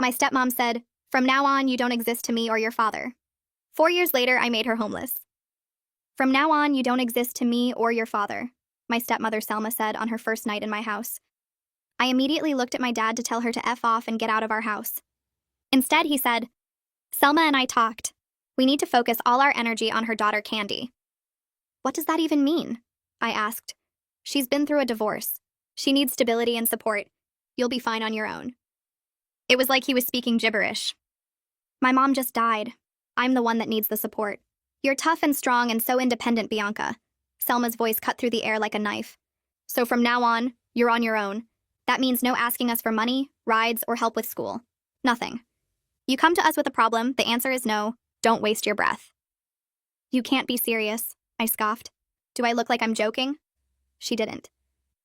My stepmom said, "From now on, you don't exist to me or your father." 4 years later, I made her homeless. "From now on, you don't exist to me or your father," my stepmother Selma said on her first night in my house. I immediately looked at my dad to tell her to F off and get out of our house. Instead, he said, "Selma and I talked. We need to focus all our energy on her daughter Candy." "What does that even mean?" I asked. "She's been through a divorce. She needs stability and support. You'll be fine on your own." It was like he was speaking gibberish. "My mom just died. I'm the one that needs the support. You're tough and strong and so independent, Bianca." Selma's voice cut through the air like a knife. "So from now on, you're on your own. That means no asking us for money, rides, or help with school. Nothing. You come to us with a problem, the answer is no. Don't waste your breath." "You can't be serious," I scoffed. "Do I look like I'm joking?" She didn't.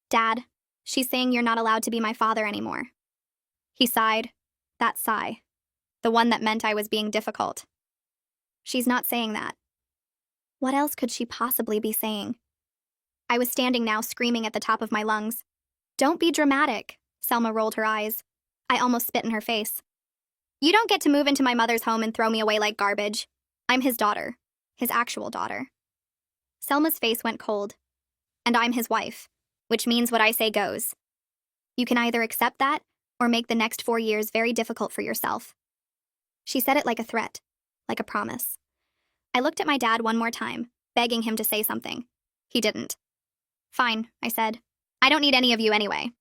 "Dad, she's saying you're not allowed to be my father anymore." He sighed. That sigh. The one that meant I was being difficult. "She's not saying that." What else could she possibly be saying? I was standing now screaming at the top of my lungs. "Don't be dramatic." Selma rolled her eyes. I almost spit in her face. "You don't get to move into my mother's home and throw me away like garbage. I'm his daughter. His actual daughter." Selma's face went cold. "And I'm his wife, which means what I say goes. You can either accept that or make the next 4 years very difficult for yourself." She said it like a threat, like a promise. I looked at my dad one more time, begging him to say something. He didn't. "Fine," I said. "I don't need any of you anyway."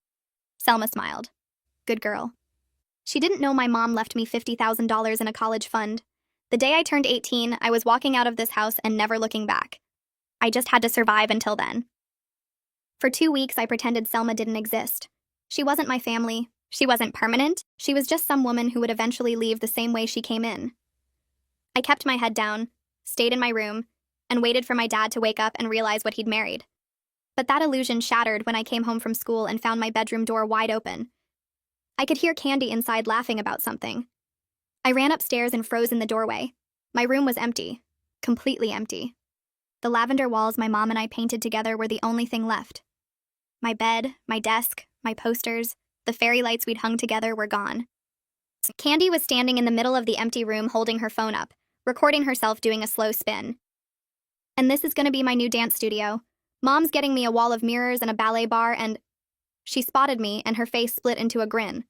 Selma smiled. Good girl. She didn't know my mom left me $50,000 in a college fund. The day I turned 18, I was walking out of this house and never looking back. I just had to survive until then. For 2 weeks, I pretended Selma didn't exist. She wasn't my family. She wasn't permanent. She was just some woman who would eventually leave the same way she came in. I kept my head down, stayed in my room, and waited for my dad to wake up and realize what he'd married. But that illusion shattered when I came home from school and found my bedroom door wide open. I could hear Candy inside laughing about something. I ran upstairs and froze in the doorway. My room was empty, completely empty. The lavender walls my mom and I painted together were the only thing left. My bed, my desk, my posters, the fairy lights we'd hung together were gone. Candy was standing in the middle of the empty room holding her phone up, recording herself doing a slow spin. "And this is going to be my new dance studio. Mom's getting me a wall of mirrors and a ballet bar and—" She spotted me and her face split into a grin.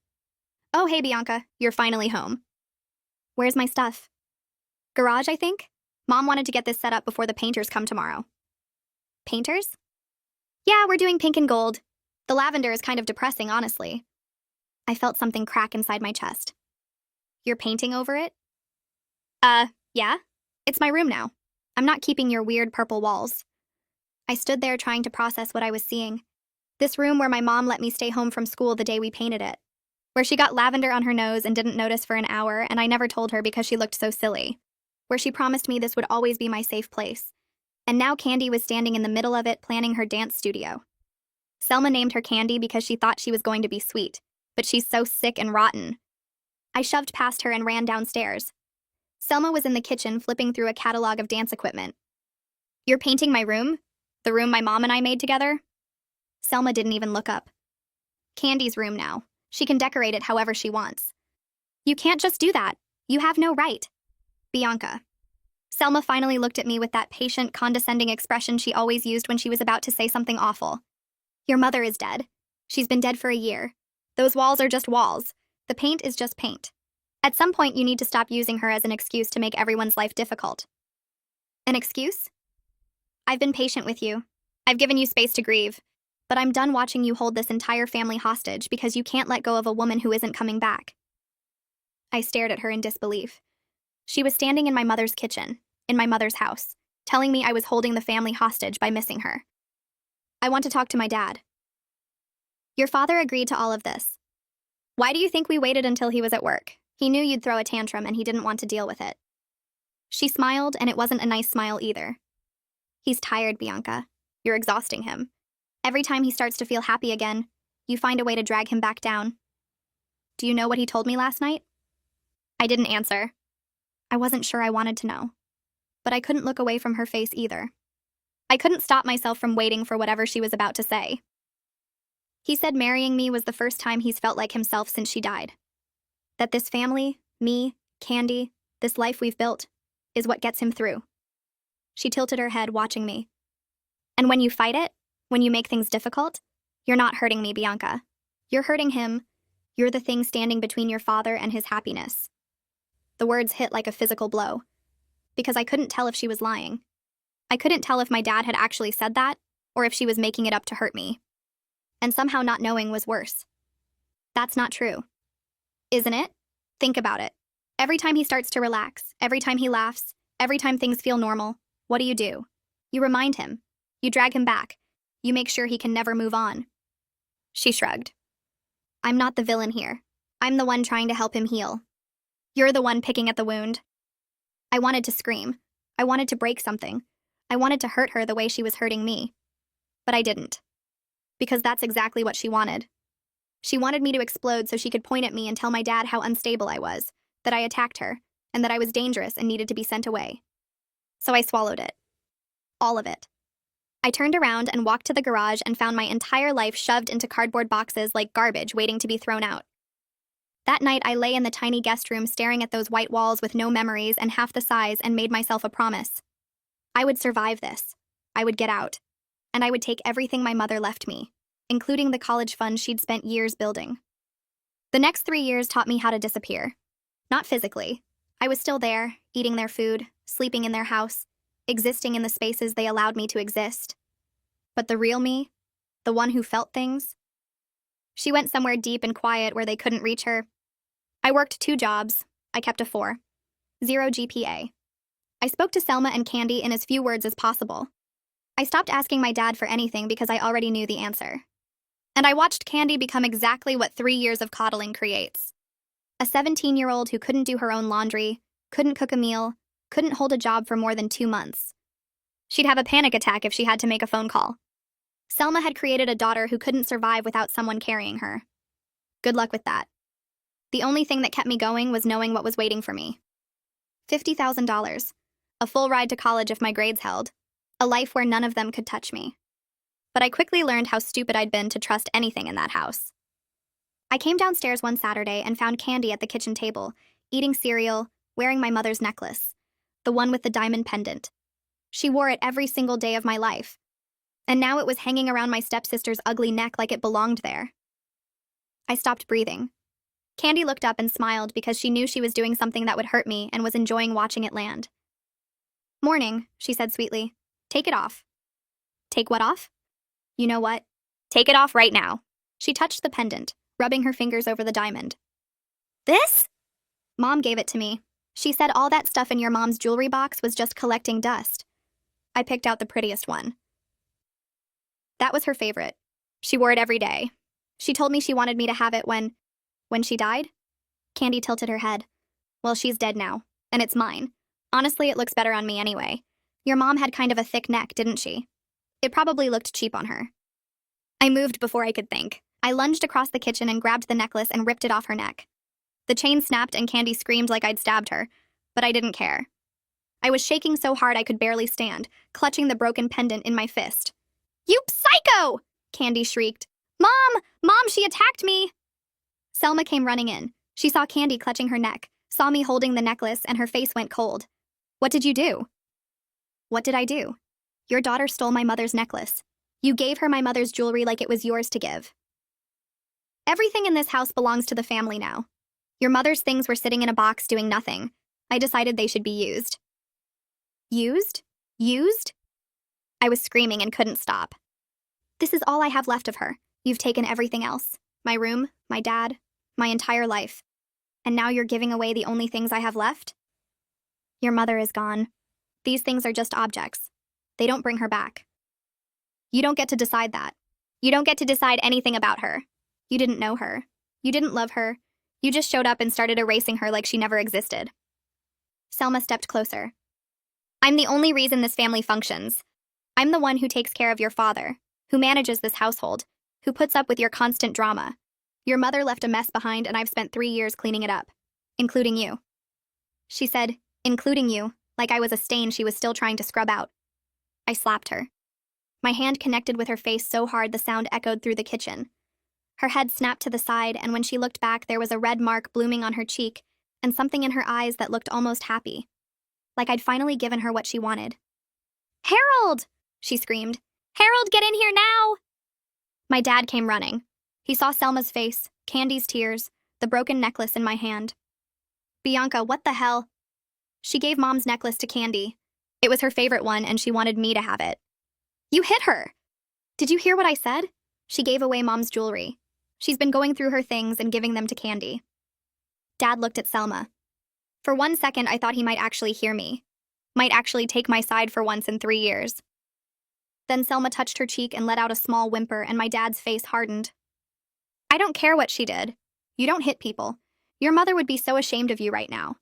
"Oh, hey, Bianca, you're finally home." "Where's my stuff?" "Garage, I think. Mom wanted to get this set up before the painters come tomorrow." "Painters?" "Yeah, we're doing pink and gold. The lavender is kind of depressing, honestly." I felt something crack inside my chest. "You're painting over it?" Yeah. It's my room now. I'm not keeping your weird purple walls." I stood there trying to process what I was seeing. This room where my mom let me stay home from school the day we painted it. Where she got lavender on her nose and didn't notice for an hour, and I never told her because she looked so silly. Where she promised me this would always be my safe place. And now Candy was standing in the middle of it planning her dance studio. Selma named her Candy because she thought she was going to be sweet, but she's so sick and rotten. I shoved past her and ran downstairs. Selma was in the kitchen flipping through a catalog of dance equipment. "You're painting my room? The room my mom and I made together?" Selma didn't even look up. "Candy's room now. She can decorate it however she wants." "You can't just do that. You have no right." "Bianca." Selma finally looked at me with that patient, condescending expression she always used when she was about to say something awful. "Your mother is dead. She's been dead for a year. Those walls are just walls. The paint is just paint. At some point, you need to stop using her as an excuse to make everyone's life difficult." "An excuse?" "I've been patient with you. I've given you space to grieve. But I'm done watching you hold this entire family hostage because you can't let go of a woman who isn't coming back." I stared at her in disbelief. She was standing in my mother's kitchen, in my mother's house, telling me I was holding the family hostage by missing her. "I want to talk to my dad." "Your father agreed to all of this. Why do you think we waited until he was at work? He knew you'd throw a tantrum and he didn't want to deal with it." She smiled, and it wasn't a nice smile either. "He's tired, Bianca. You're exhausting him. Every time he starts to feel happy again, you find a way to drag him back down. Do you know what he told me last night?" I didn't answer. I wasn't sure I wanted to know. But I couldn't look away from her face either. I couldn't stop myself from waiting for whatever she was about to say. "He said marrying me was the first time he's felt like himself since she died. That this family, me, Candy, this life we've built, is what gets him through. She tilted her head, watching me. And when you fight it, when you make things difficult, you're not hurting me, Bianca. You're hurting him. You're the thing standing between your father and his happiness. The words hit like a physical blow, because I couldn't tell if she was lying. I couldn't tell if my dad had actually said that, or if she was making it up to hurt me. And somehow not knowing was worse. That's not true. Isn't it? Think about it. Every time he starts to relax, every time he laughs, every time things feel normal, what do? You remind him. You drag him back. You make sure he can never move on. She shrugged. I'm not the villain here. I'm the one trying to help him heal. You're the one picking at the wound. I wanted to scream. I wanted to break something. I wanted to hurt her the way she was hurting me. But I didn't. Because that's exactly what she wanted. She wanted me to explode so she could point at me and tell my dad how unstable I was, that I attacked her, and that I was dangerous and needed to be sent away. So I swallowed it. All of it. I turned around and walked to the garage and found my entire life shoved into cardboard boxes like garbage waiting to be thrown out. That night, I lay in the tiny guest room staring at those white walls with no memories and half the size and made myself a promise. I would survive this. I would get out. And I would take everything my mother left me, including the college fund she'd spent years building. The next 3 years taught me how to disappear. Not physically. I was still there, eating their food, sleeping in their house, existing in the spaces they allowed me to exist. But the real me, the one who felt things, she went somewhere deep and quiet where they couldn't reach her. I worked 2 jobs. I kept a 4. 0 GPA. I spoke to Selma and Candy in as few words as possible. I stopped asking my dad for anything because I already knew the answer. And I watched Candy become exactly what 3 years of coddling creates. A 17-year-old who couldn't do her own laundry, couldn't cook a meal, couldn't hold a job for more than 2 months. She'd have a panic attack if she had to make a phone call. Selma had created a daughter who couldn't survive without someone carrying her. Good luck with that. The only thing that kept me going was knowing what was waiting for me. $50,000. A full ride to college if my grades held. A life where none of them could touch me. But I quickly learned how stupid I'd been to trust anything in that house. I came downstairs one Saturday and found Candy at the kitchen table, eating cereal, wearing my mother's necklace, the one with the diamond pendant. She wore it every single day of my life. And now it was hanging around my stepsister's ugly neck like it belonged there. I stopped breathing. Candy looked up and smiled because she knew she was doing something that would hurt me and was enjoying watching it land. Morning, she said sweetly. Take it off. Take what off? You know what? Take it off right now. She touched the pendant, rubbing her fingers over the diamond. This? Mom gave it to me. She said all that stuff in your mom's jewelry box was just collecting dust. I picked out the prettiest one. That was her favorite. She wore it every day. She told me she wanted me to have it when she died? Candy tilted her head. Well, she's dead now, and it's mine. Honestly, it looks better on me anyway. Your mom had kind of a thick neck, didn't she? It probably looked cheap on her. I moved before I could think. I lunged across the kitchen and grabbed the necklace and ripped it off her neck. The chain snapped and Candy screamed like I'd stabbed her, but I didn't care. I was shaking so hard I could barely stand, clutching the broken pendant in my fist. You psycho! Candy shrieked. Mom! Mom, she attacked me! Selma came running in. She saw Candy clutching her neck, saw me holding the necklace, and her face went cold. What did you do? What did I do? Your daughter stole my mother's necklace. You gave her my mother's jewelry like it was yours to give. Everything in this house belongs to the family now. Your mother's things were sitting in a box doing nothing. I decided they should be used. Used? Used? I was screaming and couldn't stop. This is all I have left of her. You've taken everything else. My room, my dad, my entire life. And now you're giving away the only things I have left? Your mother is gone. These things are just objects. They don't bring her back. You don't get to decide that. You don't get to decide anything about her. You didn't know her. You didn't love her. You just showed up and started erasing her like she never existed. Selma stepped closer. I'm the only reason this family functions. I'm the one who takes care of your father, who manages this household, who puts up with your constant drama. Your mother left a mess behind and I've spent 3 years cleaning it up. Including you. She said, including you, like I was a stain she was still trying to scrub out. I slapped her. My hand connected with her face so hard the sound echoed through the kitchen. Her head snapped to the side, and when she looked back, there was a red mark blooming on her cheek and something in her eyes that looked almost happy. Like I'd finally given her what she wanted. "Harold!" she screamed. "Harold, get in here now!" My dad came running. He saw Selma's face, Candy's tears, the broken necklace in my hand. "Bianca, what the hell?" She gave Mom's necklace to Candy. It was her favorite one, and she wanted me to have it. "You hit her!" "Did you hear what I said?" She gave away Mom's jewelry. She's been going through her things and giving them to Candy. Dad looked at Selma. For 1 second, I thought he might actually hear me. Might actually take my side for once in 3 years. Then Selma touched her cheek and let out a small whimper, and my dad's face hardened. "I don't care what she did. You don't hit people. Your mother would be so ashamed of you right now.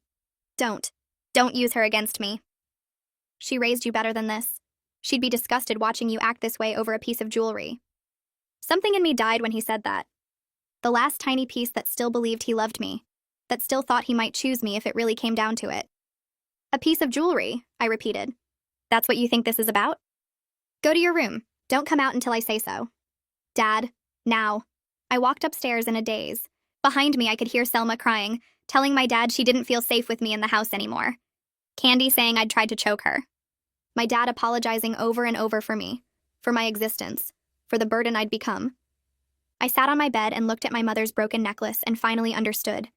Don't use her against me. She raised you better than this. She'd be disgusted watching you act this way over a piece of jewelry." Something in me died when he said that. The last tiny piece that still believed he loved me, that still thought he might choose me if it really came down to it. "A piece of jewelry," I repeated. "That's what you think this is about? Go to your room. Don't come out until I say so." "Dad, now." I walked upstairs in a daze. Behind me, I could hear Selma crying, telling my dad she didn't feel safe with me in the house anymore. Candy saying I'd tried to choke her. My dad apologizing over and over for me, for my existence, for the burden I'd become. I sat on my bed and looked at my mother's broken necklace and finally understood.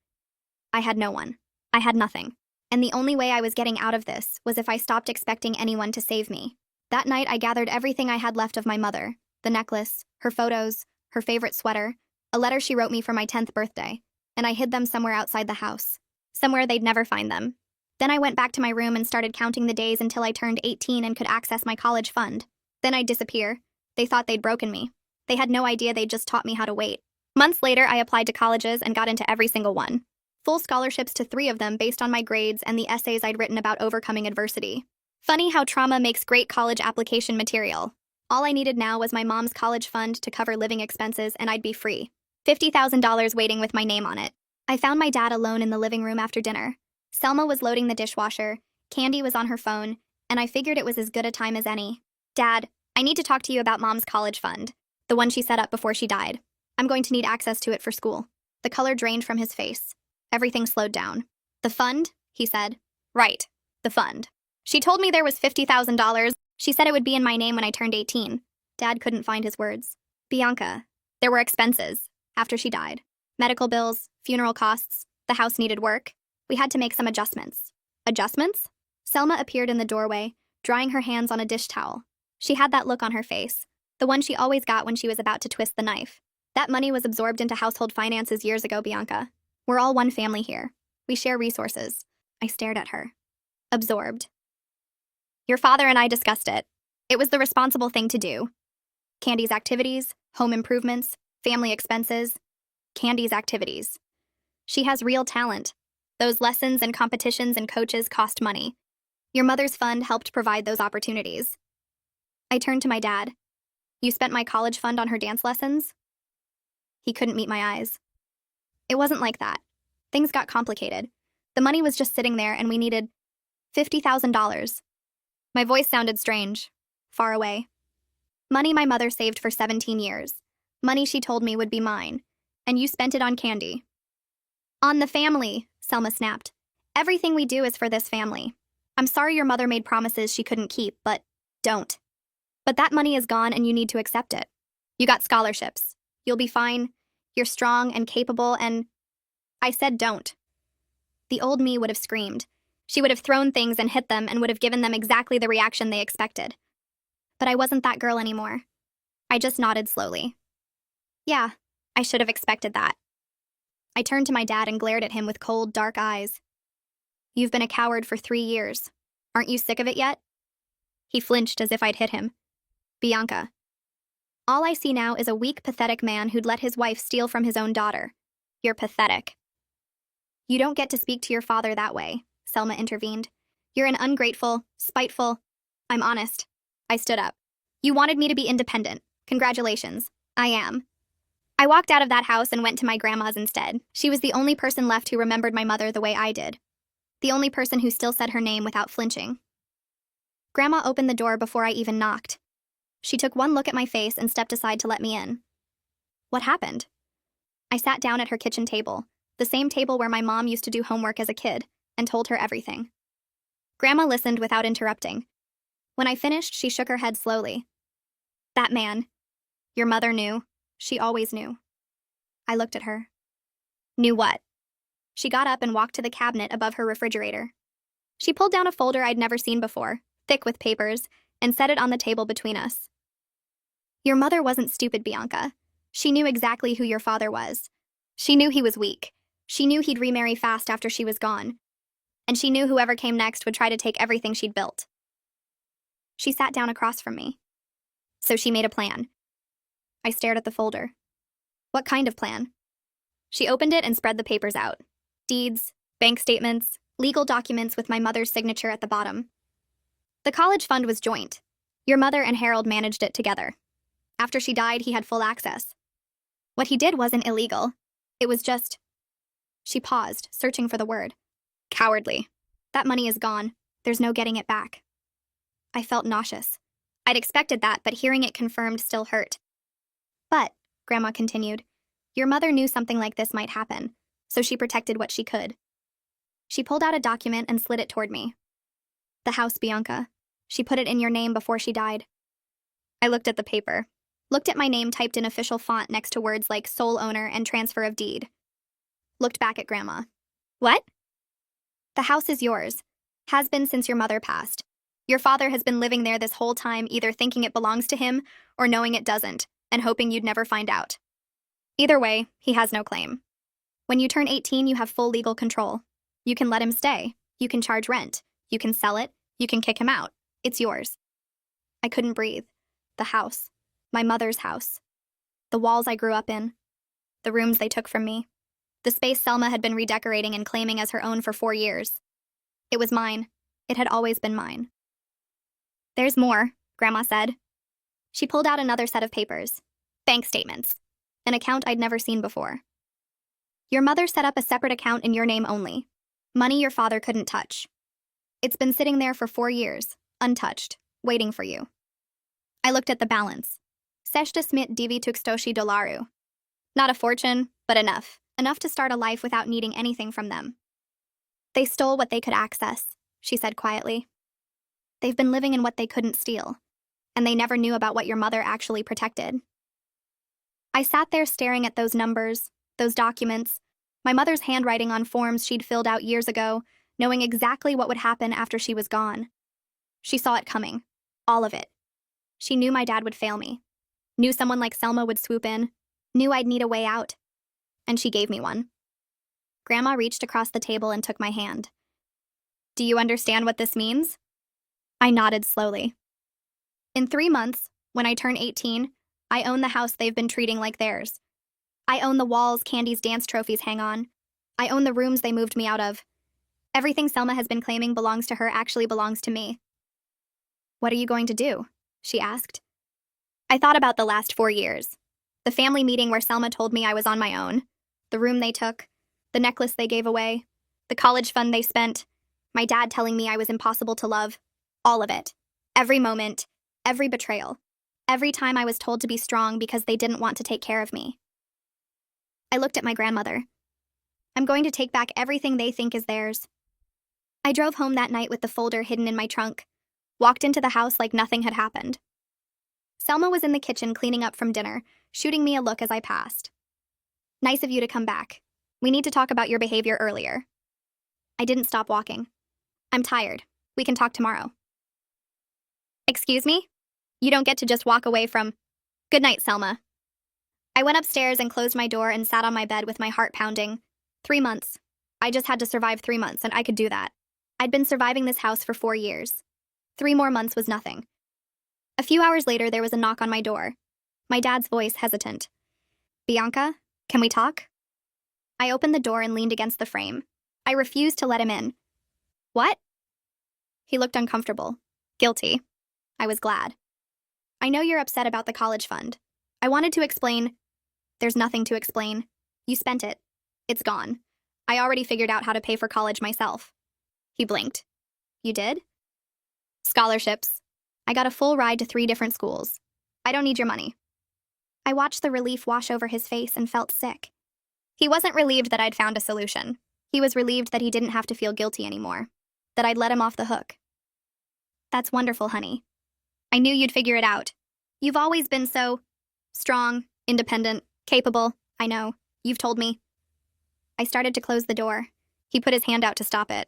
I had no one. I had nothing. And the only way I was getting out of this was if I stopped expecting anyone to save me. That night, I gathered everything I had left of my mother, the necklace, her photos, her favorite sweater, a letter she wrote me for my 10th birthday, and I hid them somewhere outside the house, somewhere they'd never find them. Then I went back to my room and started counting the days until I turned 18 and could access my college fund. Then I'd disappear. They thought they'd broken me. They had no idea they'd just taught me how to wait. Months later, I applied to colleges and got into every single one. Full scholarships to 3 of them based on my grades and the essays I'd written about overcoming adversity. Funny how trauma makes great college application material. All I needed now was my mom's college fund to cover living expenses, and I'd be free. $50,000 waiting with my name on it. I found my dad alone in the living room after dinner. Selma was loading the dishwasher, Candy was on her phone, and I figured it was as good a time as any. "Dad, I need to talk to you about Mom's college fund, the one she set up before she died. I'm going to need access to it for school." The color drained from his face. Everything slowed down. "The fund?" he said. "Right, the fund. She told me there was $50,000. She said it would be in my name when I turned 18. Dad couldn't find his words. "Bianca, there were expenses after she died. Medical bills, funeral costs, the house needed work. We had to make some adjustments." "Adjustments?" Selma appeared in the doorway, drying her hands on a dish towel. She had that look on her face, the one she always got when she was about to twist the knife. "That money was absorbed into household finances years ago, Bianca. We're all one family here. We share resources." I stared at her. "Absorbed." "Your father and I discussed it. It was the responsible thing to do. Candy's activities, home improvements, family expenses. Candy's activities. She has real talent. Those lessons and competitions and coaches cost money. Your mother's fund helped provide those opportunities." I turned to my dad. "You spent my college fund on her dance lessons?" He couldn't meet my eyes. "It wasn't like that. Things got complicated. The money was just sitting there and we needed $50,000. My voice sounded strange, far away. "Money my mother saved for 17 years. Money she told me would be mine. And you spent it on Candy." "On the family," Selma snapped. "Everything we do is for this family. I'm sorry your mother made promises she couldn't keep, but don't. But that money is gone and you need to accept it. You got scholarships. You'll be fine. You're strong and capable and—" I said don't. The old me would have screamed. She would have thrown things and hit them and would have given them exactly the reaction they expected. But I wasn't that girl anymore. I just nodded slowly. "Yeah, I should have expected that." I turned to my dad and glared at him with cold, dark eyes. "You've been a coward for 3 years. Aren't you sick of it yet?" He flinched as if I'd hit him. "Bianca, all I see now is a weak, pathetic man who'd let his wife steal from his own daughter. You're pathetic." "You don't get to speak to your father that way," Selma intervened. "You're an ungrateful, spiteful—" "I'm honest." I stood up. "You wanted me to be independent. Congratulations. I am." I walked out of that house and went to my grandma's instead. She was the only person left who remembered my mother the way I did. The only person who still said her name without flinching. Grandma opened the door before I even knocked. She took one look at my face and stepped aside to let me in. "What happened?" I sat down at her kitchen table, the same table where my mom used to do homework as a kid, and told her everything. Grandma listened without interrupting. When I finished, she shook her head slowly. That man. Your mother knew. She always knew. I looked at her. Knew what? She got up and walked to the cabinet above her refrigerator. She pulled down a folder I'd never seen before, thick with papers, and set it on the table between us. Your mother wasn't stupid, Bianca. She knew exactly who your father was. She knew he was weak. She knew he'd remarry fast after she was gone. And she knew whoever came next would try to take everything she'd built. She sat down across from me. So she made a plan. I stared at the folder. What kind of plan? She opened it and spread the papers out. Deeds, bank statements, legal documents with my mother's signature at the bottom. The college fund was joint. Your mother and Harold managed it together. After she died, he had full access. What he did wasn't illegal. It was just... She paused, searching for the word. Cowardly. That money is gone. There's no getting it back. I felt nauseous. I'd expected that, but hearing it confirmed still hurt. But, Grandma continued, your mother knew something like this might happen, so she protected what she could. She pulled out a document and slid it toward me. The house, Bianca. She put it in your name before she died. I looked at the paper, looked at my name typed in official font next to words like sole owner and transfer of deed. Looked back at Grandma. What? The house is yours. Has been since your mother passed. Your father has been living there this whole time, either thinking it belongs to him or knowing it doesn't, and hoping you'd never find out. Either way, he has no claim. When you turn 18, you have full legal control. You can let him stay. You can charge rent. You can sell it. You can kick him out. It's yours. I couldn't breathe. The house. My mother's house. The walls I grew up in. The rooms they took from me. The space Selma had been redecorating and claiming as her own for 4 years. It was mine. It had always been mine. There's more, Grandma said. She pulled out another set of papers. Bank statements. An account I'd never seen before. Your mother set up a separate account in your name only. Money your father couldn't touch. It's been sitting there for 4 years, untouched, waiting for you. I looked at the balance. $6 $9,200. Not a fortune, but enough. Enough to start a life without needing anything from them. They stole what they could access, she said quietly. They've been living in what they couldn't steal, and they never knew about what your mother actually protected. I sat there staring at those numbers, those documents, my mother's handwriting on forms she'd filled out years ago, knowing exactly what would happen after she was gone. She saw it coming. All of it. She knew my dad would fail me. Knew someone like Selma would swoop in. Knew I'd need a way out. And she gave me one. Grandma reached across the table and took my hand. Do you understand what this means? I nodded slowly. In 3 months, when I turn 18, I own the house they've been treating like theirs. I own the walls Candy's dance trophies hang on. I own the rooms they moved me out of. Everything Selma has been claiming belongs to her actually belongs to me. What are you going to do? She asked. I thought about the last 4 years. The family meeting where Selma told me I was on my own. The room they took. The necklace they gave away. The college fund they spent. My dad telling me I was impossible to love. All of it. Every moment. Every betrayal. Every time I was told to be strong because they didn't want to take care of me. I looked at my grandmother. I'm going to take back everything they think is theirs. I drove home that night with the folder hidden in my trunk. Walked into the house like nothing had happened. Selma was in the kitchen cleaning up from dinner, shooting me a look as I passed. Nice of you to come back. We need to talk about your behavior earlier. I didn't stop walking. I'm tired. We can talk tomorrow. Excuse me? You don't get to just walk away from... Good night, Selma. I went upstairs and closed my door and sat on my bed with my heart pounding. 3 months. I just had to survive 3 months, and I could do that. I'd been surviving this house for 4 years. 3 more months was nothing. A few hours later, there was a knock on my door. My dad's voice hesitant. Bianca, can we talk? I opened the door and leaned against the frame. I refused to let him in. What? He looked uncomfortable. Guilty. I was glad. I know you're upset about the college fund. I wanted to explain. There's nothing to explain. You spent it. It's gone. I already figured out how to pay for college myself. He blinked. You did? Scholarships. I got a full ride to 3 different schools. I don't need your money. I watched the relief wash over his face and felt sick. He wasn't relieved that I'd found a solution. He was relieved that he didn't have to feel guilty anymore, that I'd let him off the hook. That's wonderful, honey. I knew you'd figure it out. You've always been so strong, independent, capable. I know. You've told me. I started to close the door. He put his hand out to stop it.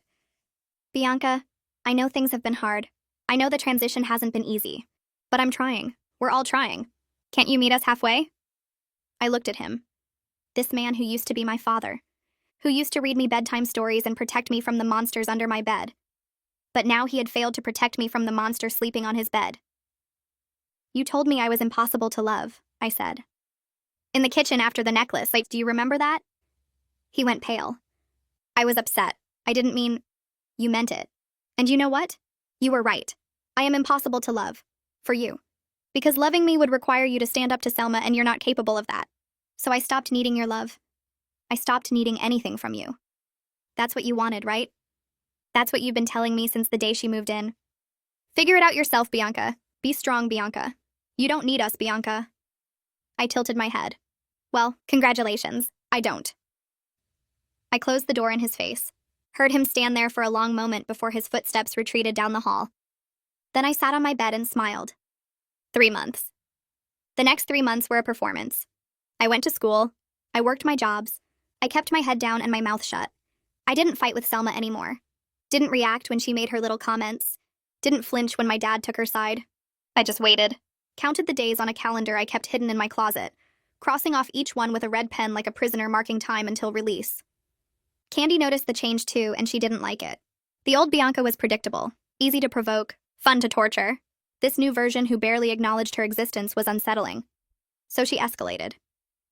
Bianca, I know things have been hard. I know the transition hasn't been easy. But I'm trying. We're all trying. Can't you meet us halfway? I looked at him. This man who used to be my father, who used to read me bedtime stories and protect me from the monsters under my bed. But now he had failed to protect me from the monster sleeping on his bed. You told me I was impossible to love, I said. In the kitchen after the necklace, do you remember that? He went pale. I was upset. I didn't mean, you meant it. And you know what? You were right. I am impossible to love. For you. Because loving me would require you to stand up to Selma, and you're not capable of that. So I stopped needing your love. I stopped needing anything from you. That's what you wanted, right? That's what you've been telling me since the day she moved in. Figure it out yourself, Bianca. Be strong, Bianca. You don't need us, Bianca. I tilted my head. Well, congratulations. I don't. I closed the door in his face, heard him stand there for a long moment before his footsteps retreated down the hall. Then I sat on my bed and smiled. 3 months. The next 3 months were a performance. I went to school. I worked my jobs. I kept my head down and my mouth shut. I didn't fight with Selma anymore. Didn't react when she made her little comments. Didn't flinch when my dad took her side. I just waited. Counted the days on a calendar I kept hidden in my closet, crossing off each one with a red pen like a prisoner marking time until release. Candy noticed the change too, and she didn't like it. The old Bianca was predictable, easy to provoke, fun to torture. This new version who barely acknowledged her existence was unsettling. So she escalated.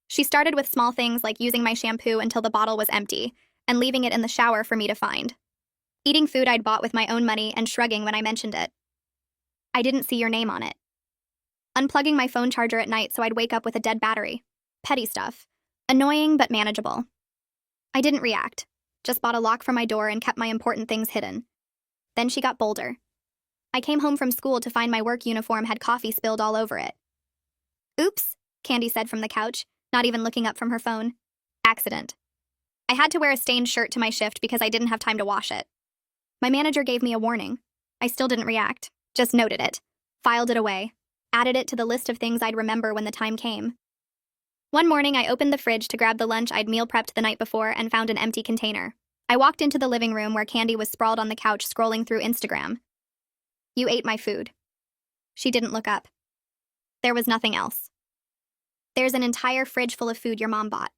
She started with small things like using my shampoo until the bottle was empty, and leaving it in the shower for me to find. Eating food I'd bought with my own money and shrugging when I mentioned it. I didn't see your name on it. Unplugging my phone charger at night so I'd wake up with a dead battery. Petty stuff. Annoying but manageable. I didn't react. Just bought a lock for my door and kept my important things hidden. Then she got bolder. I came home from school to find my work uniform had coffee spilled all over it. Oops, Candy said from the couch, not even looking up from her phone. Accident. I had to wear a stained shirt to my shift because I didn't have time to wash it. My manager gave me a warning. I still didn't react, just noted it, filed it away, added it to the list of things I'd remember when the time came. One morning, I opened the fridge to grab the lunch I'd meal prepped the night before and found an empty container. I walked into the living room where Candy was sprawled on the couch scrolling through Instagram. You ate my food. She didn't look up. There was nothing else. There's an entire fridge full of food your mom bought.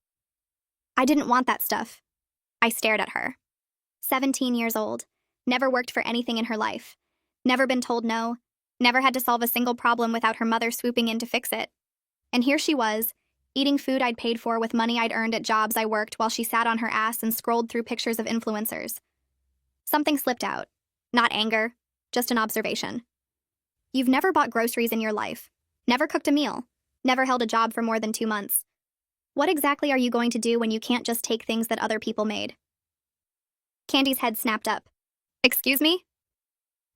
I didn't want that stuff. I stared at her. 17 years old, never worked for anything in her life, never been told no, never had to solve a single problem without her mother swooping in to fix it. And here she was, eating food I'd paid for with money I'd earned at jobs I worked while she sat on her ass and scrolled through pictures of influencers. Something slipped out. Not anger, just an observation. You've never bought groceries in your life, never cooked a meal, never held a job for more than 2 months. What exactly are you going to do when you can't just take things that other people made? Candy's head snapped up. Excuse me?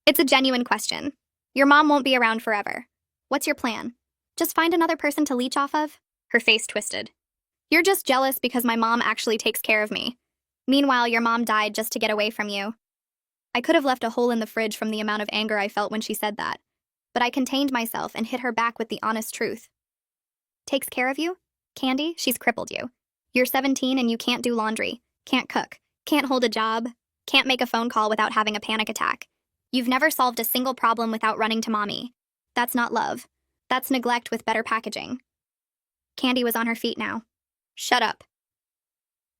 It's a genuine question. Your mom won't be around forever. What's your plan? Just find another person to leech off of? Her face twisted. You're just jealous because my mom actually takes care of me. Meanwhile, your mom died just to get away from you. I could have left a hole in the fridge from the amount of anger I felt when she said that, but I contained myself and hit her back with the honest truth. Takes care of you? Candy, she's crippled you. You're 17 and you can't do laundry, can't cook, can't hold a job, can't make a phone call without having a panic attack. You've never solved a single problem without running to mommy. That's not love. That's neglect with better packaging. Candy was on her feet now. Shut up.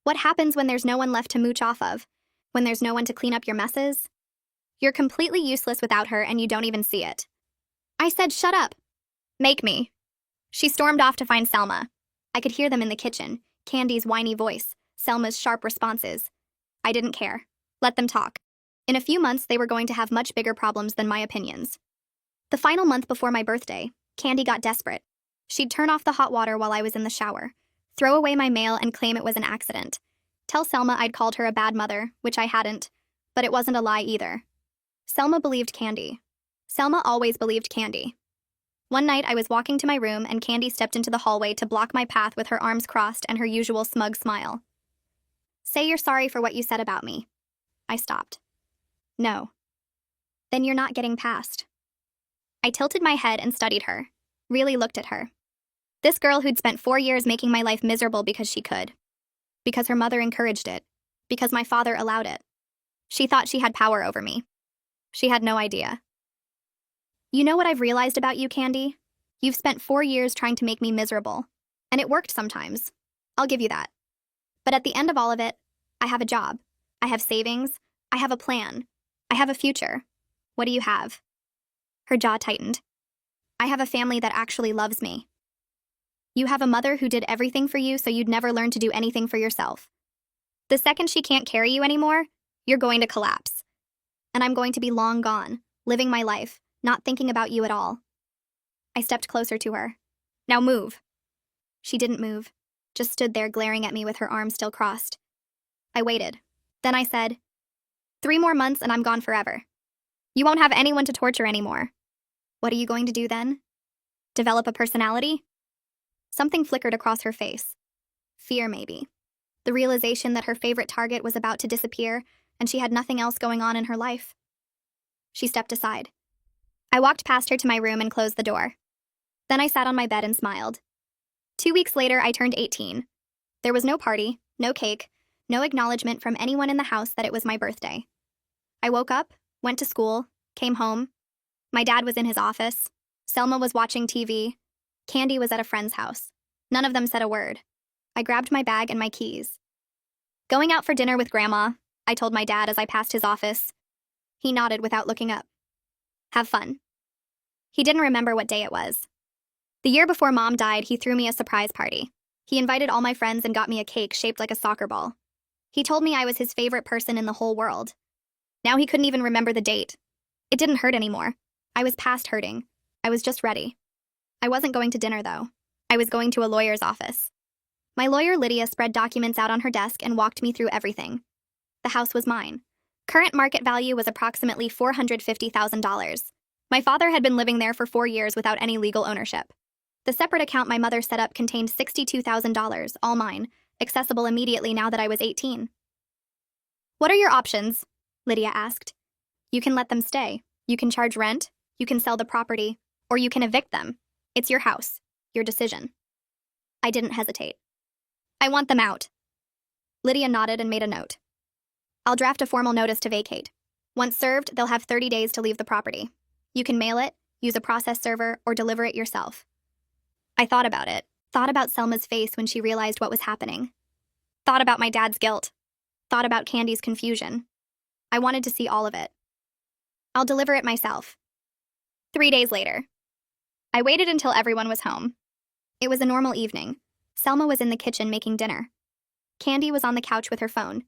What happens when there's no one left to mooch off of? When there's no one to clean up your messes? You're completely useless without her and you don't even see it. I said shut up. Make me. She stormed off to find Selma. I could hear them in the kitchen, Candy's whiny voice, Selma's sharp responses. I didn't care. Let them talk. In a few months, they were going to have much bigger problems than my opinions. The final month before my birthday, Candy got desperate. She'd turn off the hot water while I was in the shower, throw away my mail and claim it was an accident. Tell Selma I'd called her a bad mother, which I hadn't, but it wasn't a lie either. Selma believed Candy. Selma always believed Candy. One night, I was walking to my room and Candy stepped into the hallway to block my path with her arms crossed and her usual smug smile. Say you're sorry for what you said about me. I stopped. No. Then you're not getting past. I tilted my head and studied her, really looked at her. This girl who'd spent 4 years making my life miserable because she could. Because her mother encouraged it. Because my father allowed it. She thought she had power over me. She had no idea. You know what I've realized about you, Candy? You've spent 4 years trying to make me miserable. And it worked sometimes. I'll give you that. But at the end of all of it, I have a job. I have savings. I have a plan. I have a future. What do you have? Her jaw tightened. I have a family that actually loves me. You have a mother who did everything for you so you'd never learn to do anything for yourself. The second she can't carry you anymore, you're going to collapse. And I'm going to be long gone, living my life, not thinking about you at all. I stepped closer to her. Now move. She didn't move, just stood there glaring at me with her arms still crossed. I waited. Then I said, 3 more months and I'm gone forever. You won't have anyone to torture anymore. What are you going to do then? Develop a personality? Something flickered across her face. Fear, maybe. The realization that her favorite target was about to disappear and she had nothing else going on in her life. She stepped aside. I walked past her to my room and closed the door. Then I sat on my bed and smiled. 2 weeks later, I turned 18. There was no party, no cake, no acknowledgement from anyone in the house that it was my birthday. I woke up, went to school, came home. My dad was in his office. Selma was watching TV. Candy was at a friend's house. None of them said a word. I grabbed my bag and my keys. Going out for dinner with Grandma, I told my dad as I passed his office. He nodded without looking up. Have fun. He didn't remember what day it was. The year before Mom died, he threw me a surprise party. He invited all my friends and got me a cake shaped like a soccer ball. He told me I was his favorite person in the whole world. Now he couldn't even remember the date. It didn't hurt anymore. I was past hurting. I was just ready. I wasn't going to dinner, though. I was going to a lawyer's office. My lawyer, Lydia, spread documents out on her desk and walked me through everything. The house was mine. Current market value was approximately $450,000. My father had been living there for 4 years without any legal ownership. The separate account my mother set up contained $62,000, all mine, accessible immediately now that I was 18. What are your options? Lydia asked. You can let them stay. You can charge rent. You can sell the property. Or you can evict them. It's your house. Your decision. I didn't hesitate. I want them out. Lydia nodded and made a note. I'll draft a formal notice to vacate. Once served, they'll have 30 days to leave the property. You can mail it, use a process server, or deliver it yourself. I thought about it. Thought about Selma's face when she realized what was happening. Thought about my dad's guilt. Thought about Candy's confusion. I wanted to see all of it. I'll deliver it myself. 3 days later. I waited until everyone was home. It was a normal evening. Selma was in the kitchen making dinner. Candy was on the couch with her phone.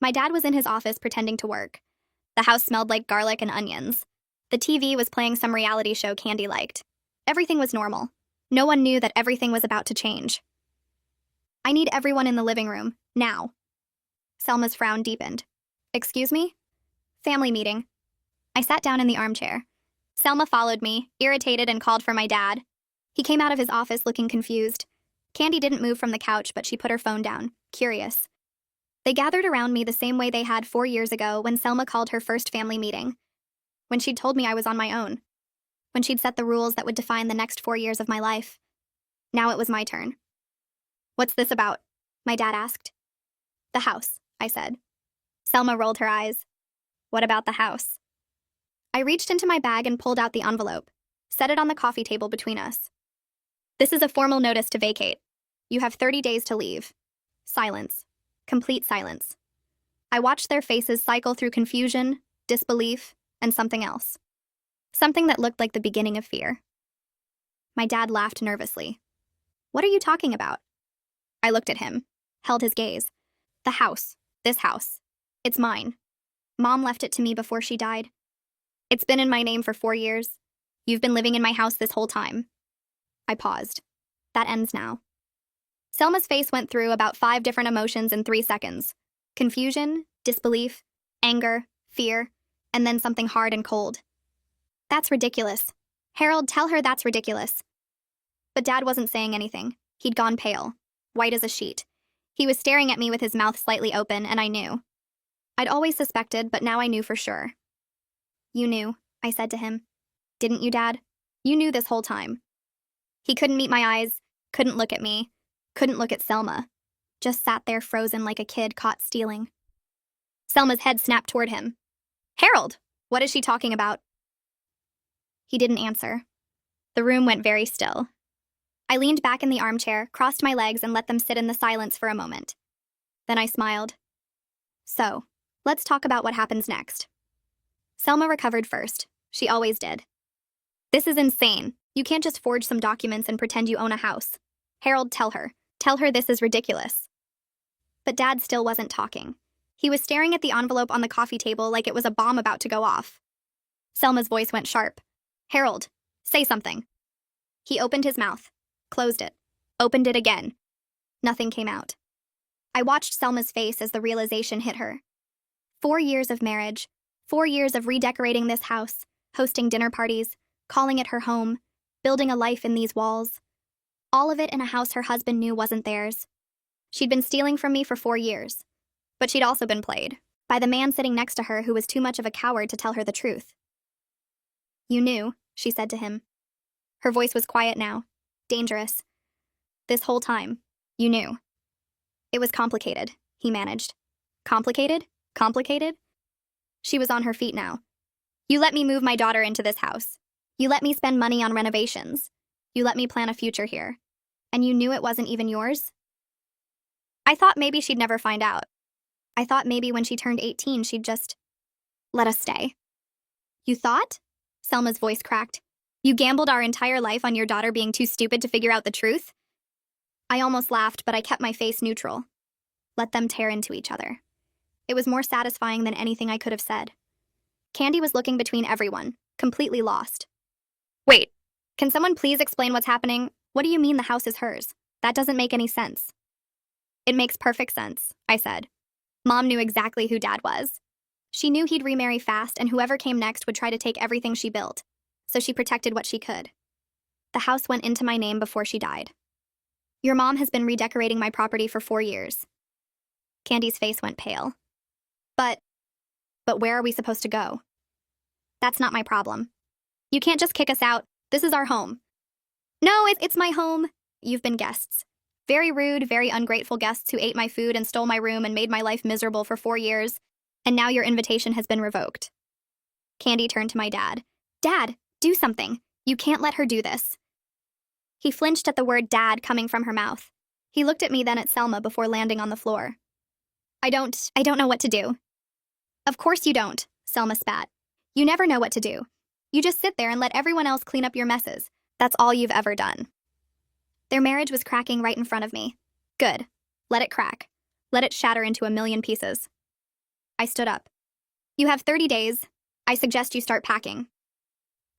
My dad was in his office pretending to work. The house smelled like garlic and onions. The TV was playing some reality show Candy liked. Everything was normal. No one knew that everything was about to change. I need everyone in the living room, now. Selma's frown deepened. Excuse me? Family meeting. I sat down in the armchair. Selma followed me, irritated, and called for my dad. He came out of his office looking confused. Candy didn't move from the couch, but she put her phone down, curious. They gathered around me the same way they had 4 years ago when Selma called her first family meeting. When she'd told me I was on my own. When she'd set the rules that would define the next 4 years of my life. Now it was my turn. What's this about? My dad asked. The house, I said. Selma rolled her eyes. What about the house? I reached into my bag and pulled out the envelope, set it on the coffee table between us. This is a formal notice to vacate. You have 30 days to leave. Silence. Complete silence. I watched their faces cycle through confusion, disbelief, and something else. Something that looked like the beginning of fear. My dad laughed nervously. What are you talking about? I looked at him, held his gaze. The house. This house. It's mine. Mom left it to me before she died. It's been in my name for 4 years. You've been living in my house this whole time. I paused. That ends now. Selma's face went through about 5 different emotions in 3 seconds. Confusion, disbelief, anger, fear, and then something hard and cold. That's ridiculous. Harold, tell her that's ridiculous. But Dad wasn't saying anything. He'd gone pale, white as a sheet. He was staring at me with his mouth slightly open, and I knew. I'd always suspected, but now I knew for sure. You knew, I said to him. Didn't you, Dad? You knew this whole time. He couldn't meet my eyes, couldn't look at me, couldn't look at Selma. Just sat there frozen like a kid caught stealing. Selma's head snapped toward him. Harold, what is she talking about? He didn't answer. The room went very still. I leaned back in the armchair, crossed my legs, and let them sit in the silence for a moment. Then I smiled. So, let's talk about what happens next. Selma recovered first. She always did. This is insane. You can't just forge some documents and pretend you own a house. Harold, tell her. Tell her this is ridiculous. But Dad still wasn't talking. He was staring at the envelope on the coffee table like it was a bomb about to go off. Selma's voice went sharp. Harold, say something. He opened his mouth, closed it, opened it again. Nothing came out. I watched Selma's face as the realization hit her. 4 years of marriage, 4 years of redecorating this house, hosting dinner parties, calling it her home, building a life in these walls. All of it in a house her husband knew wasn't theirs. She'd been stealing from me for 4 years. But she'd also been played by the man sitting next to her who was too much of a coward to tell her the truth. You knew, she said to him. Her voice was quiet now, dangerous. This whole time, you knew. It was complicated, he managed. Complicated? Complicated? She was on her feet now. You let me move my daughter into this house. You let me spend money on renovations. You let me plan a future here. And you knew it wasn't even yours? I thought maybe she'd never find out. I thought maybe when she turned 18, she'd just let us stay. You thought? Selma's voice cracked. You gambled our entire life on your daughter being too stupid to figure out the truth? I almost laughed, but I kept my face neutral. Let them tear into each other. It was more satisfying than anything I could have said. Candy was looking between everyone, completely lost. Wait, can someone please explain what's happening? What do you mean the house is hers? That doesn't make any sense. It makes perfect sense, I said. Mom knew exactly who Dad was. She knew he'd remarry fast, and whoever came next would try to take everything she built, so she protected what she could. The house went into my name before she died. Your mom has been redecorating my property for 4 years. Candy's face went pale. But where are we supposed to go? That's not my problem. You can't just kick us out. This is our home. No, it's my home. You've been guests. Very rude, very ungrateful guests who ate my food and stole my room and made my life miserable for 4 years, and now your invitation has been revoked. Candy turned to my dad. Dad, do something. You can't let her do this. He flinched at the word dad coming from her mouth. He looked at me then at Selma before landing on the floor. I don't know what to do. Of course you don't, Selma spat. You never know what to do. You just sit there and let everyone else clean up your messes. That's all you've ever done. Their marriage was cracking right in front of me. Good. Let it crack. Let it shatter into a million pieces. I stood up. You have 30 days. I suggest you start packing.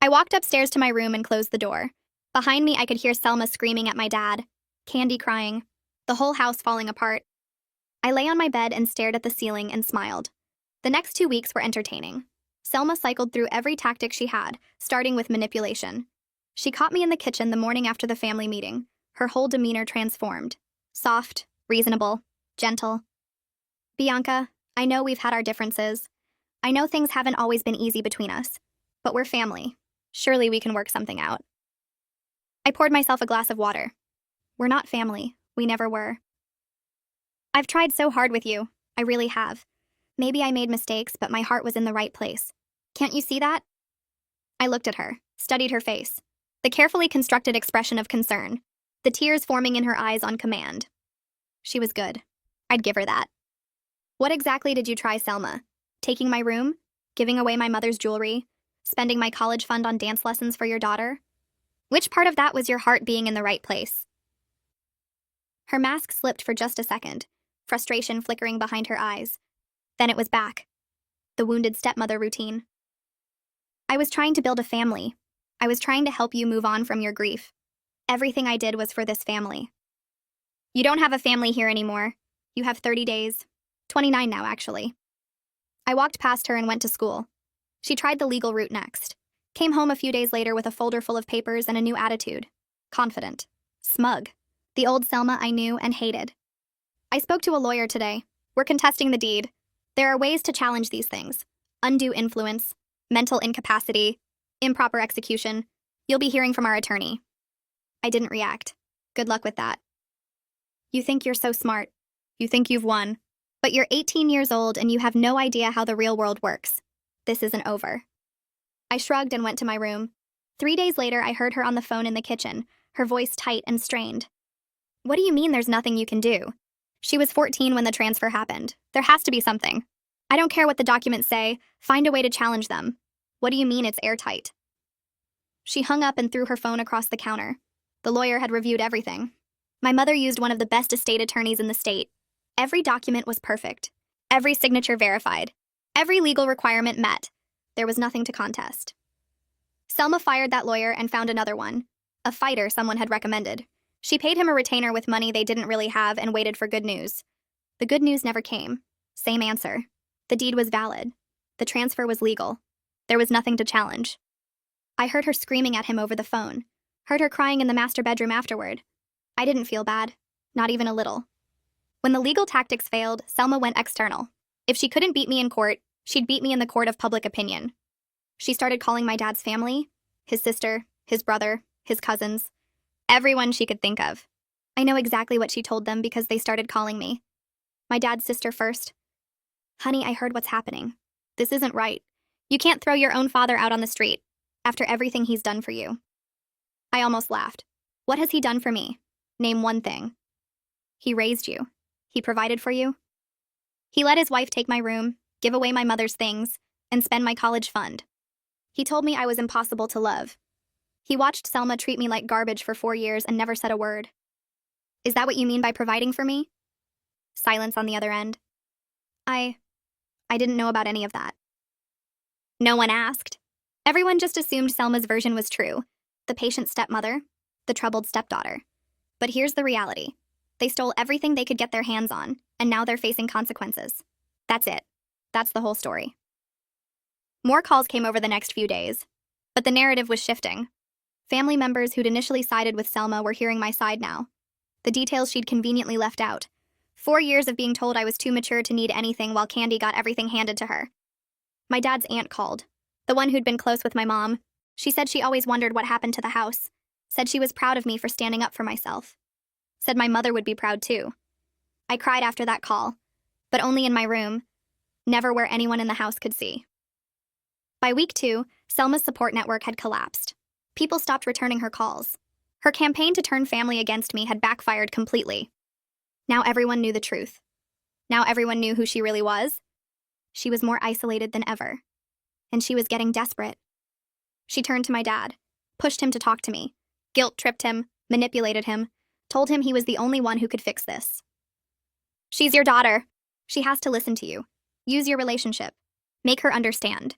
I walked upstairs to my room and closed the door. Behind me, I could hear Selma screaming at my dad, Candy crying, the whole house falling apart. I lay on my bed and stared at the ceiling and smiled. The next 2 weeks were entertaining. Selma cycled through every tactic she had, starting with manipulation. She caught me in the kitchen the morning after the family meeting, her whole demeanor transformed. Soft, reasonable, gentle. Bianca, I know we've had our differences. I know things haven't always been easy between us, but we're family. Surely we can work something out. I poured myself a glass of water. We're not family. We never were. I've tried so hard with you. I really have. Maybe I made mistakes, but my heart was in the right place. Can't you see that? I looked at her, studied her face. The carefully constructed expression of concern, the tears forming in her eyes on command. She was good. I'd give her that. What exactly did you try, Selma? Taking my room? Giving away my mother's jewelry? Spending my college fund on dance lessons for your daughter? Which part of that was your heart being in the right place? Her mask slipped for just a second, frustration flickering behind her eyes. Then it was back. The wounded stepmother routine. I was trying to build a family. I was trying to help you move on from your grief. Everything I did was for this family. You don't have a family here anymore. You have 30 days. 29 now, actually. I walked past her and went to school. She tried the legal route next. Came home a few days later with a folder full of papers and a new attitude. Confident. Smug. The old Selma I knew and hated. I spoke to a lawyer today. We're contesting the deed. There are ways to challenge these things. Undue influence, mental incapacity, improper execution. You'll be hearing from our attorney. I didn't react. Good luck with that. You think you're so smart. You think you've won. But you're 18 years old and you have no idea how the real world works. This isn't over. I shrugged and went to my room. 3 days later, I heard her on the phone in the kitchen, her voice tight and strained. What do you mean there's nothing you can do? She was 14 when the transfer happened. There has to be something. I don't care what the documents say. Find a way to challenge them. What do you mean it's airtight? She hung up and threw her phone across the counter. The lawyer had reviewed everything. My mother used one of the best estate attorneys in the state. Every document was perfect. Every signature verified. Every legal requirement met. There was nothing to contest. Selma fired that lawyer and found another one. A fighter someone had recommended. She paid him a retainer with money they didn't really have and waited for good news. The good news never came. Same answer. The deed was valid. The transfer was legal. There was nothing to challenge. I heard her screaming at him over the phone. Heard her crying in the master bedroom afterward. I didn't feel bad. Not even a little. When the legal tactics failed, Selma went external. If she couldn't beat me in court, she'd beat me in the court of public opinion. She started calling my dad's family, his sister, his brother, his cousins, everyone she could think of. I know exactly what she told them because they started calling me. My dad's sister first. Honey, I heard what's happening. This isn't right. You can't throw your own father out on the street after everything he's done for you. I almost laughed. What has he done for me? Name one thing. He raised you. He provided for you. He let his wife take my room, give away my mother's things, and spend my college fund. He told me I was impossible to love. He watched Selma treat me like garbage for 4 years and never said a word. Is that what you mean by providing for me? Silence on the other end. I didn't know about any of that. No one asked. Everyone just assumed Selma's version was true. The patient stepmother, the troubled stepdaughter. But here's the reality. They stole everything they could get their hands on, and now they're facing consequences. That's it. That's the whole story. More calls came over the next few days, but the narrative was shifting. Family members who'd initially sided with Selma were hearing my side now. The details she'd conveniently left out. 4 years of being told I was too mature to need anything while Candy got everything handed to her. My dad's aunt called, the one who'd been close with my mom. She said she always wondered what happened to the house. Said she was proud of me for standing up for myself. Said my mother would be proud too. I cried after that call, but only in my room, never where anyone in the house could see. By week 2, Selma's support network had collapsed. People stopped returning her calls. Her campaign to turn family against me had backfired completely. Now everyone knew the truth. Now everyone knew who she really was. She was more isolated than ever. And she was getting desperate. She turned to my dad, pushed him to talk to me, guilt-tripped him, manipulated him, told him he was the only one who could fix this. She's your daughter. She has to listen to you. Use your relationship. Make her understand.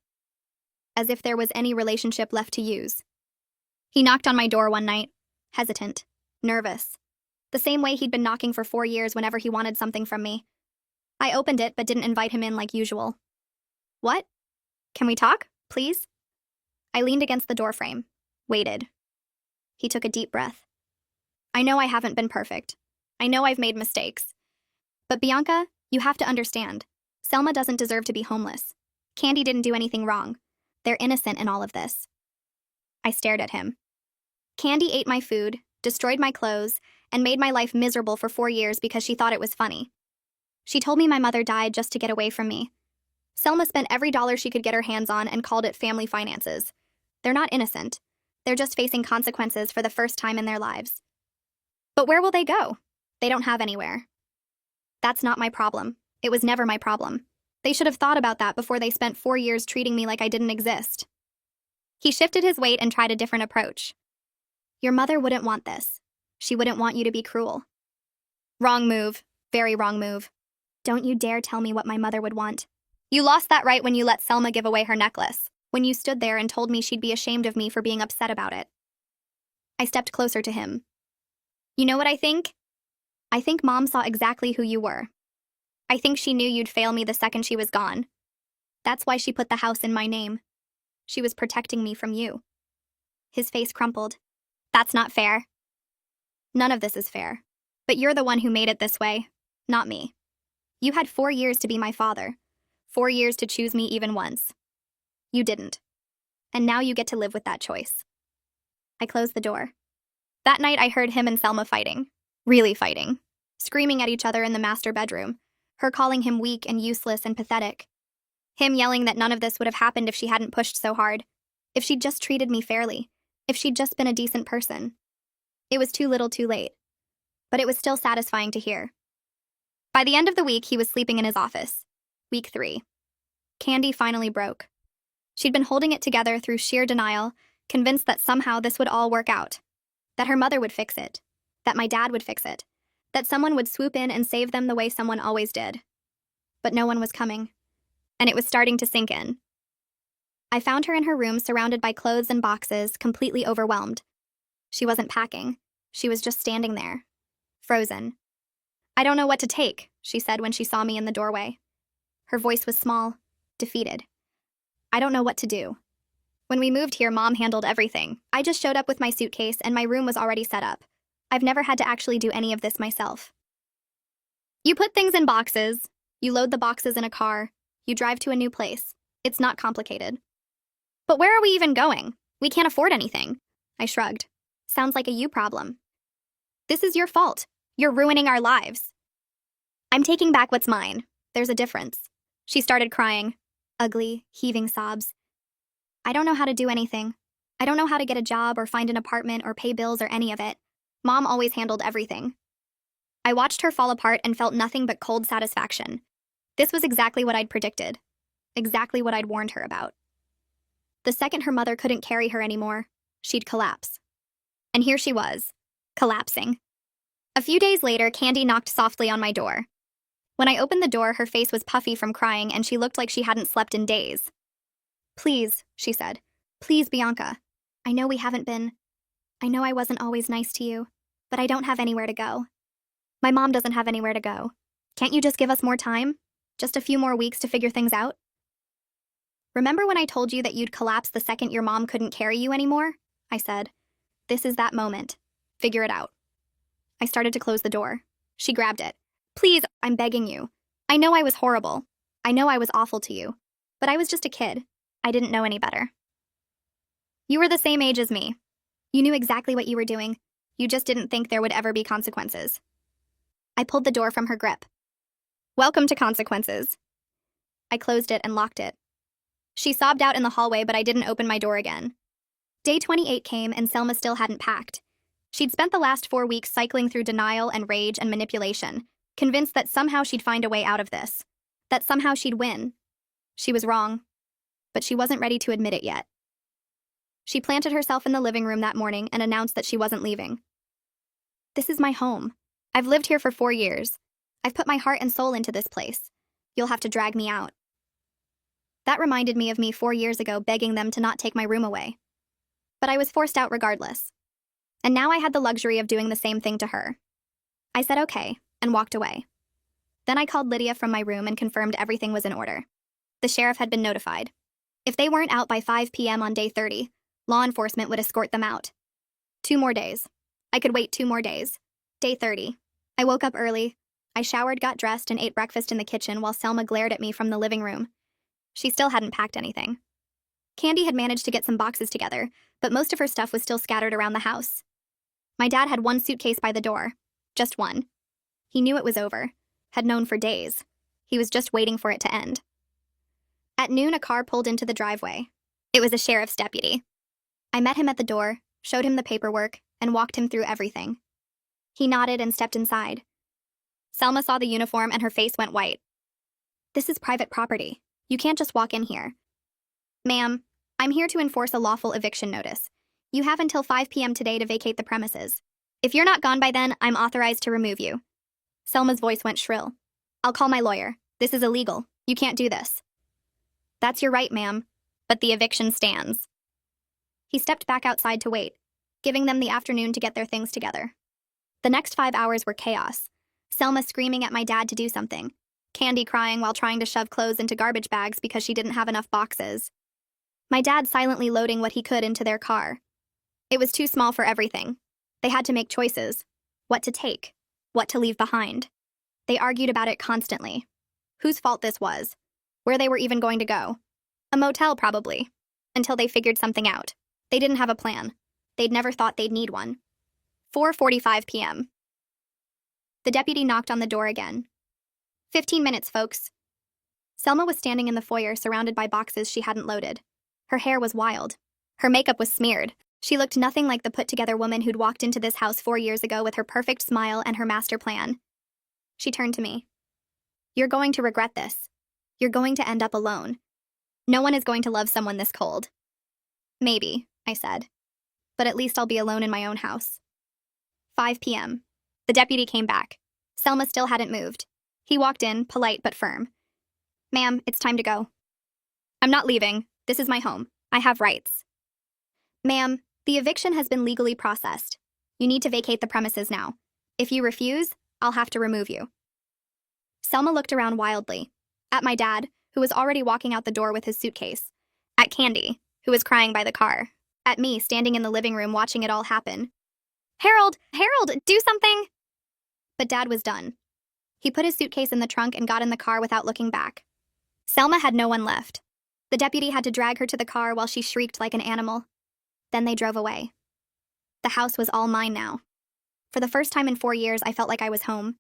As if there was any relationship left to use. He knocked on my door one night, hesitant, nervous. The same way he'd been knocking for 4 years whenever he wanted something from me. I opened it but didn't invite him in like usual. What? Can we talk, please? I leaned against the doorframe, waited. He took a deep breath. I know I haven't been perfect. I know I've made mistakes. But Bianca, you have to understand. Selma doesn't deserve to be homeless. Candy didn't do anything wrong. They're innocent in all of this. I stared at him. Candy ate my food, destroyed my clothes, and made my life miserable for 4 years because she thought it was funny. She told me my mother died just to get away from me. Selma spent every dollar she could get her hands on and called it family finances. They're not innocent. They're just facing consequences for the first time in their lives. But where will they go? They don't have anywhere. That's not my problem. It was never my problem. They should have thought about that before they spent 4 years treating me like I didn't exist. He shifted his weight and tried a different approach. Your mother wouldn't want this. She wouldn't want you to be cruel. Wrong move. Very wrong move. Don't you dare tell me what my mother would want. You lost that right when you let Selma give away her necklace, when you stood there and told me she'd be ashamed of me for being upset about it. I stepped closer to him. You know what I think? I think Mom saw exactly who you were. I think she knew you'd fail me the second she was gone. That's why she put the house in my name. She was protecting me from you. His face crumpled. That's not fair. None of this is fair. But you're the one who made it this way, not me. You had 4 years to be my father. 4 years to choose me even once. You didn't. And now you get to live with that choice. I closed the door. That night I heard him and Selma fighting. Really fighting. Screaming at each other in the master bedroom. Her calling him weak and useless and pathetic. Him yelling that none of this would have happened if she hadn't pushed so hard. If she'd just treated me fairly. If she'd just been a decent person. It was too little too late. But it was still satisfying to hear. By the end of the week, he was sleeping in his office. Week 3. Candy finally broke. She'd been holding it together through sheer denial, convinced that somehow this would all work out. That her mother would fix it. That my dad would fix it. That someone would swoop in and save them the way someone always did. But no one was coming. And it was starting to sink in. I found her in her room surrounded by clothes and boxes, completely overwhelmed. She wasn't packing. She was just standing there. Frozen. I don't know what to take, she said when she saw me in the doorway. Her voice was small, defeated. I don't know what to do. When we moved here, Mom handled everything. I just showed up with my suitcase and my room was already set up. I've never had to actually do any of this myself. You put things in boxes. You load the boxes in a car. You drive to a new place. It's not complicated. But where are we even going? We can't afford anything. I shrugged. Sounds like a you problem. This is your fault. You're ruining our lives. I'm taking back what's mine. There's a difference. She started crying. Ugly, heaving sobs. I don't know how to do anything. I don't know how to get a job or find an apartment or pay bills or any of it. Mom always handled everything. I watched her fall apart and felt nothing but cold satisfaction. This was exactly what I'd predicted. Exactly what I'd warned her about. The second her mother couldn't carry her anymore, she'd collapse. And here she was, collapsing. A few days later, Candy knocked softly on my door. When I opened the door, her face was puffy from crying and she looked like she hadn't slept in days. Please, she said. Please, Bianca. I know we haven't been. I know I wasn't always nice to you, but I don't have anywhere to go. My mom doesn't have anywhere to go. Can't you just give us more time? Just a few more weeks to figure things out? Remember when I told you that you'd collapse the second your mom couldn't carry you anymore? I said. This is that moment. Figure it out. I started to close the door. She grabbed it. Please, I'm begging you. I know I was horrible. I know I was awful to you. But I was just a kid. I didn't know any better. You were the same age as me. You knew exactly what you were doing. You just didn't think there would ever be consequences. I pulled the door from her grip. Welcome to consequences. I closed it and locked it. She sobbed out in the hallway, but I didn't open my door again. Day 28 came and Selma still hadn't packed. She'd spent the last 4 weeks cycling through denial and rage and manipulation, convinced that somehow she'd find a way out of this, that somehow she'd win. She was wrong, but she wasn't ready to admit it yet. She planted herself in the living room that morning and announced that she wasn't leaving. This is my home. I've lived here for 4 years. I've put my heart and soul into this place. You'll have to drag me out. That reminded me of me 4 years ago begging them to not take my room away. But I was forced out regardless. And now I had the luxury of doing the same thing to her. I said okay, and walked away. Then I called Lydia from my room and confirmed everything was in order. The sheriff had been notified. If they weren't out by 5 p.m. on day 30, law enforcement would escort them out. 2 more days. I could wait 2 more days. Day 30. I woke up early. I showered, got dressed, and ate breakfast in the kitchen while Selma glared at me from the living room. She still hadn't packed anything. Candy had managed to get some boxes together, but most of her stuff was still scattered around the house. My dad had 1 suitcase by the door. Just 1. He knew it was over. Had known for days. He was just waiting for it to end. At noon, a car pulled into the driveway. It was a sheriff's deputy. I met him at the door, showed him the paperwork, and walked him through everything. He nodded and stepped inside. Selma saw the uniform and her face went white. This is private property. You can't just walk in here. Ma'am, I'm here to enforce a lawful eviction notice. You have until 5 p.m. today to vacate the premises. If you're not gone by then, I'm authorized to remove you. Selma's voice went shrill. I'll call my lawyer. This is illegal. You can't do this. That's your right, ma'am, but the eviction stands. He stepped back outside to wait, giving them the afternoon to get their things together. The next 5 hours were chaos. Selma screaming at my dad to do something. Candy crying while trying to shove clothes into garbage bags because she didn't have enough boxes. My dad silently loading what he could into their car. It was too small for everything. They had to make choices. What to take, what to leave behind. They argued about it constantly. Whose fault this was, where they were even going to go. A motel, probably. Until they figured something out. They didn't have a plan. They'd never thought they'd need one. 4:45 p.m. The deputy knocked on the door again. 15 minutes, folks. Selma was standing in the foyer surrounded by boxes she hadn't loaded. Her hair was wild. Her makeup was smeared. She looked nothing like the put-together woman who'd walked into this house 4 years ago with her perfect smile and her master plan. She turned to me. You're going to regret this. You're going to end up alone. No one is going to love someone this cold. Maybe, I said. But at least I'll be alone in my own house. 5 p.m. The deputy came back. Selma still hadn't moved. He walked in, polite but firm. Ma'am, it's time to go. I'm not leaving. This is my home. I have rights. Ma'am, the eviction has been legally processed. You need to vacate the premises now. If you refuse, I'll have to remove you. Selma looked around wildly. At my dad, who was already walking out the door with his suitcase. At Candy, who was crying by the car. At me, standing in the living room watching it all happen. Harold, do something! But Dad was done. He put his suitcase in the trunk and got in the car without looking back. Selma had no one left. The deputy had to drag her to the car while she shrieked like an animal. Then they drove away. The house was all mine now. For the first time in 4 years, I felt like I was home.